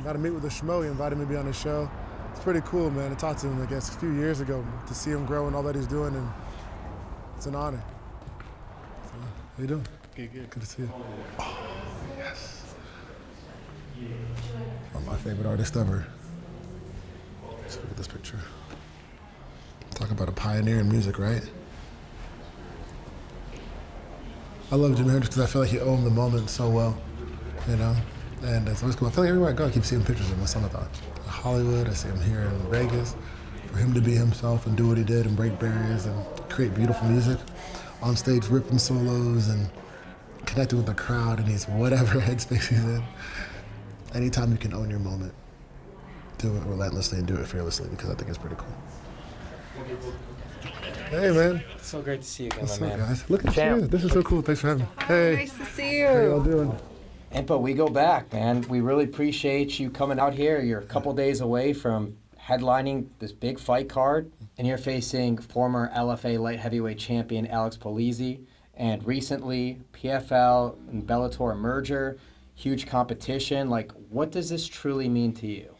got to meet with the Schmo. He invited me to be on his show. It's pretty cool, man. I talked to him, I guess, a few years ago to see him grow and all that he's doing, and it's an honor. So, how you doing? Good. Good to see you. Oh, yes. One of my favorite artists ever. Let's look at this picture. Talk about a pioneer in music, right? I love Jimi Hendrix because I feel like he owned the moment so well, you know? And it's always cool. I feel like everywhere I go, I keep seeing pictures of my son. In Hollywood, I see him here in Vegas. For him to be himself and do what he did and break barriers and create beautiful music, on stage ripping solos and connecting with the crowd in his whatever headspace he's in. Anytime you can own your moment, do it relentlessly and do it fearlessly, because I think it's pretty cool. Hey, man. So great to see you again, What's my up, man. guys? Look at you. This is so cool. Thanks for having me. Hi, nice to see you. How y'all doing? But we go back, man. We really appreciate you coming out here. You're a couple days away from headlining this big fight card, and you're facing former LFA light heavyweight champion Alex Polizzi, and recently PFL and Bellator merger, huge competition. Like, what does this truly mean to you?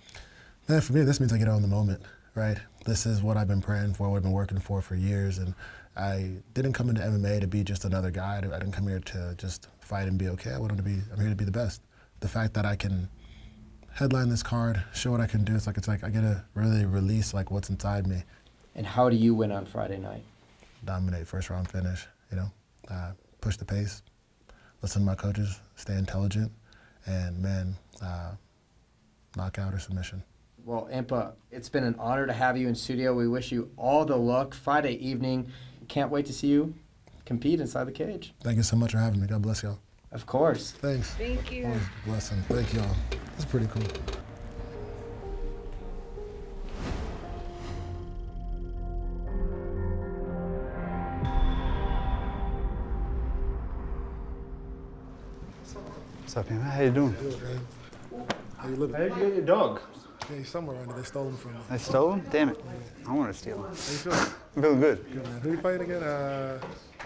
Man, for me, this means I get on the moment, right? This is what I've been praying for, what I've been working for years, and I didn't come into MMA to be just another guy. I didn't come here to just fight and be okay. I'm here to be the best. The fact that I can headline this card, show what I can do, it's like I get to really release like what's inside me. And how do you win on Friday night? Dominate, first round finish, you know, push the pace, listen to my coaches, stay intelligent, and man, knockout or submission. Well, Impa, it's been an honor to have you in studio. We wish you all the luck Friday evening. Can't wait to see you compete inside the cage. Thank you so much for having me. God bless y'all. Of course. Thanks. Thank you. Oh, blessing. Thank y'all. That's pretty cool. What's up, man? How you doing? Good, man. How you living? How you get your dog? Yeah, he's somewhere around here. They stole him from me. They stole him? Damn it. I want to steal him. How you feeling? I'm feeling good. Good, man. Who you fighting again?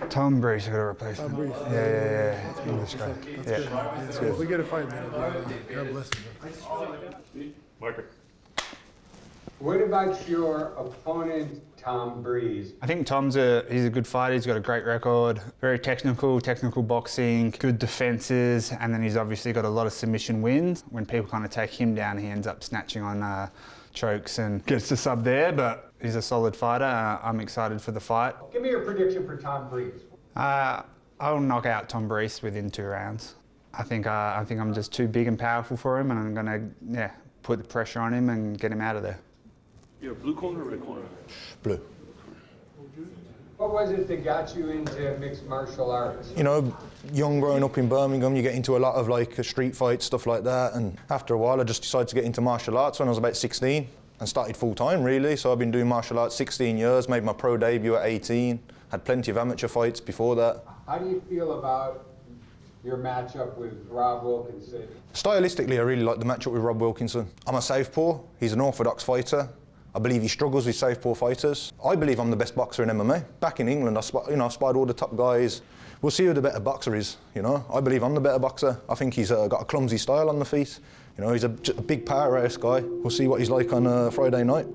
Tom Breeze, I got to replace him. Tom Breeze. Yeah. That's English guy. good. That's Yeah. good, man. That's Yeah, good. if we get a fight, man, God bless you, bro. What about your opponent, Tom Breeze? I think Tom's he's a good fighter. He's got a great record. Very technical boxing, good defenses, and then he's obviously got a lot of submission wins. When people kind of take him down, he ends up snatching on chokes and gets the sub there, but he's a solid fighter. I'm excited for the fight. Give me your prediction for Tom Breeze. I'll knock out Tom Breeze within 2 rounds. I think I'm just too big and powerful for him, and I'm gonna put the pressure on him and get him out of there. You're a blue corner or red corner? Blue. What was it that got you into mixed martial arts? You know, young growing up in Birmingham, you get into a lot of like street fights, stuff like that, and after a while I just decided to get into martial arts when I was about 16 and started full time really. So I've been doing martial arts 16 years, made my pro debut at 18, had plenty of amateur fights before that. How do you feel about your matchup with Rob Wilkinson? Stylistically, I really like the matchup with Rob Wilkinson. I'm a southpaw, he's an orthodox fighter. I believe he struggles with southpaw fighters. I believe I'm the best boxer in MMA. Back in England, I've sparred all the top guys. We'll see who the better boxer is, you know. I believe I'm the better boxer. I think he's got a clumsy style on the feet. You know, he's a big powerhouse guy. We'll see what he's like on Friday night.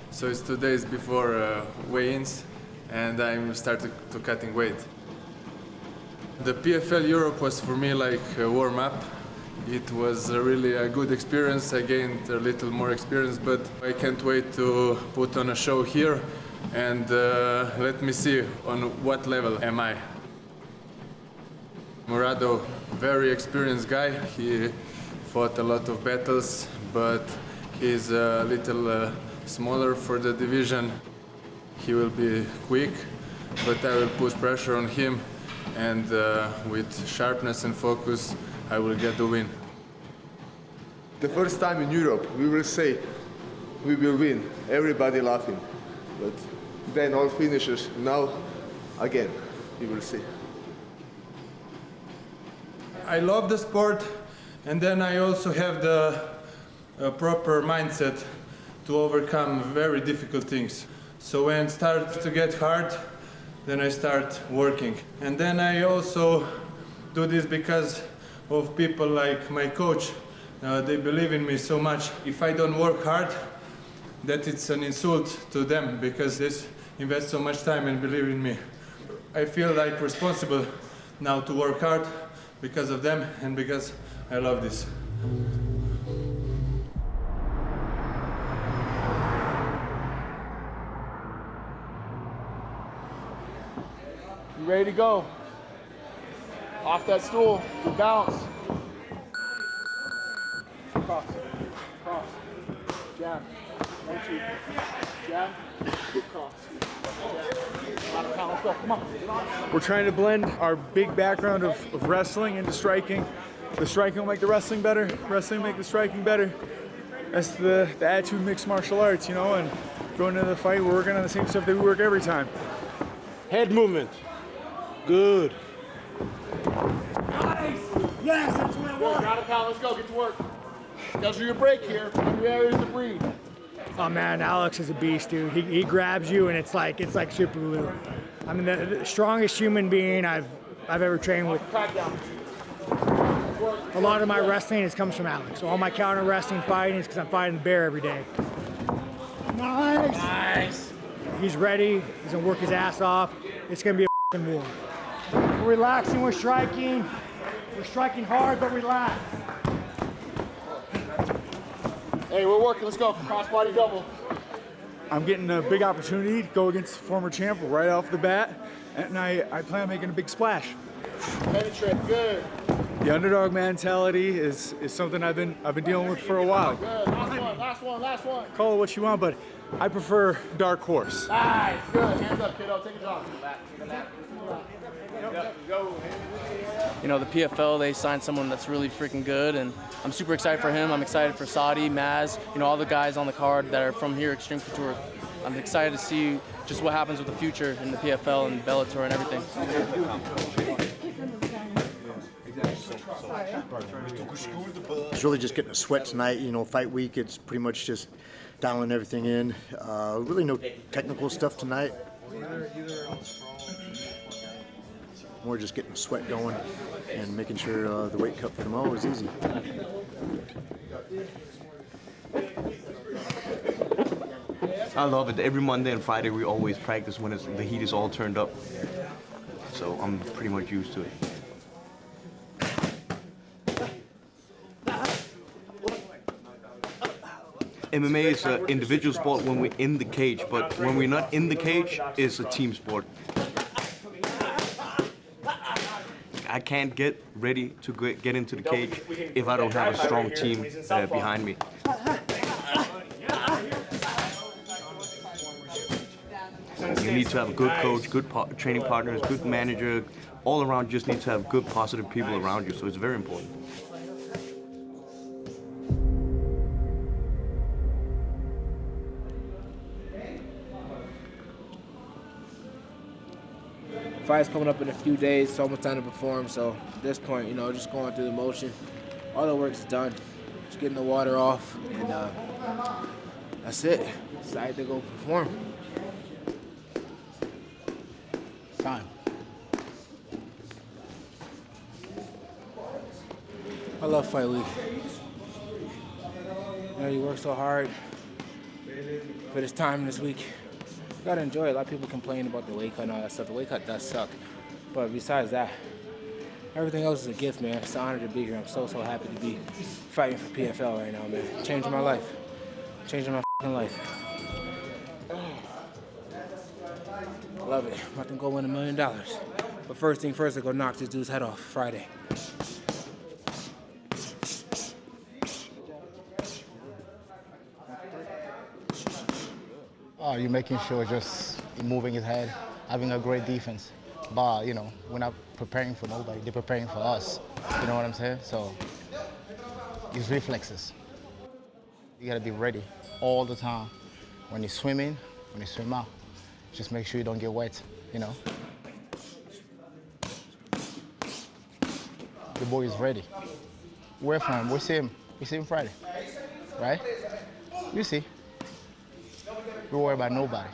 So it's 2 days before weigh-ins, and I'm started to cutting weight. The PFL Europe was for me like a warm-up. It was really a good experience. I gained a little more experience, but I can't wait to put on a show here, and let me see on what level am I. Murado, very experienced guy. He fought a lot of battles, but he's a little smaller for the division. He will be quick, but I will put pressure on him, and with sharpness and focus, I will get the win. The first time in Europe, we will say we will win, everybody laughing. But then all finishers, now again, we will see. I love the sport, and then I also have the proper mindset to overcome very difficult things. So when it starts to get hard, then I start working. And then I also do this because of people like my coach. They believe in me so much. If I don't work hard, that it's an insult to them because they invest so much time and believe in me. I feel like responsible now to work hard because of them and because I love this. You ready to go? Off that stool, good bounce. Cross, cross, jab, 1, 2, jab, good cross. Let's go, come on. We're trying to blend our big background of wrestling into striking. The striking will make the wrestling better, wrestling will make the striking better. That's the attitude of mixed martial arts, you know, and going into the fight, we're working on the same stuff that we work every time. Head movement. Good. Nice! Yes, that's what I want. Got it, pal. Let's go. Get to work. Schedule your break here. Find your areas to breathe. Oh man, Alex is a beast, dude. He grabs you and it's like super glue. I mean, the strongest human being I've ever trained with. A lot of my wrestling comes from Alex. So all my counter wrestling fighting is because I'm fighting the bear every day. Nice! Nice! He's ready. He's gonna work his ass off. It's gonna be a f***ing war. We're relaxing, we're striking. We're striking hard, but relax. Hey, we're working, let's go. Cross-body double. I'm getting a big opportunity to go against former champ right off the bat, and I plan on making a big splash. Penetrate, good. The underdog mentality is something I've been dealing with for a while. Good, last one. Call it what you want, but I prefer dark horse. Nice, good. Hands up, kiddo. Take a jog. You know, the PFL, they signed someone that's really freaking good, and I'm super excited for him. I'm excited for Saudi, Maz, you know, all the guys on the card that are from here, Extreme Couture. I'm excited to see just what happens with the future in the PFL and Bellator and everything. It's really just getting a sweat tonight. You know, fight week, it's pretty much just dialing everything in. Really no technical stuff tonight. More just getting the sweat going and making sure the weight cut for tomorrow is easy. I love it. Every Monday and Friday we always practice when the heat is all turned up. So I'm pretty much used to it. MMA is an individual sport when we're in the cage, but when we're not in the cage, it's a team sport. I can't get ready to get into the cage if I don't have a strong team behind me. You need to have a good coach, good training partners, good manager. All around, just need to have good, positive people around you, so it's very important. Fight's coming up in a few days. It's almost time to perform. So at this point, you know, just going through the motion. All the work is done. Just getting the water off, and that's it. Excited to go perform. It's time. I love fight week. You know, you work so hard for this time this week. You gotta enjoy it. A lot of people complain about the weight cut and all that stuff. The weight cut does suck. But besides that, everything else is a gift, man. It's an honor to be here. I'm so happy to be fighting for PFL right now, man. Changing my life. Changing my f***ing life. I love it. I'm about to go win $1 million. But first thing first, I go knock this dude's head off Friday. You're making sure just moving his head, having a great defense. But, you know, we're not preparing for nobody. They're preparing for us. You know what I'm saying? So it's reflexes. You got to be ready all the time. When you're swimming, when you swim out, just make sure you don't get wet, you know? The boy is ready. Where from? We see him. We see him Friday, right? You see. We worry about nobody.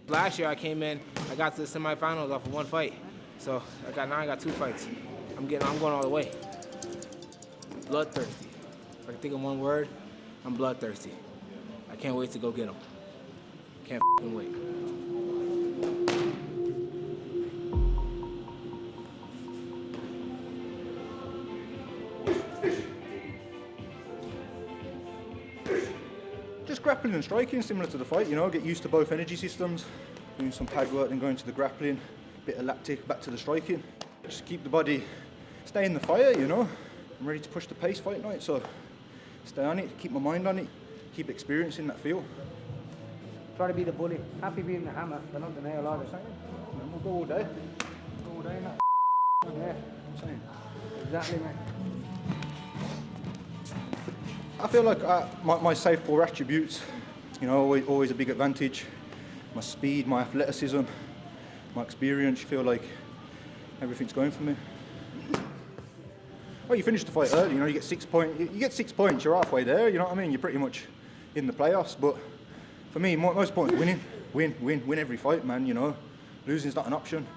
Last year I came in, I got to the semifinals off of one fight. So now I got 2 fights. I'm going all the way. Bloodthirsty. If I can think of one word, I'm bloodthirsty. I can't wait to go get them. Can't f***ing wait. Just grappling and striking, similar to the fight, you know, get used to both energy systems, doing some pad work, then going to the grappling, bit of lactic, back to the striking. Just keep the body, stay in the fire, you know. I'm ready to push the pace fight night, so stay on it, keep my mind on it, keep experiencing that feel. Try to be the bully. Happy being the hammer, but not the nail either. We'll go all day. Go all day, innit? Yeah. Same. Exactly, mate. I feel like my southpaw attributes, you know, always a big advantage. My speed, my athleticism, my experience, I feel like everything's going for me. Well, you finish the fight early, you know, you get 6 points. You get 6 points, you're halfway there, you know what I mean? You're pretty much in the playoffs, but for me, most points winning. Win every fight, man, you know. Losing's not an option.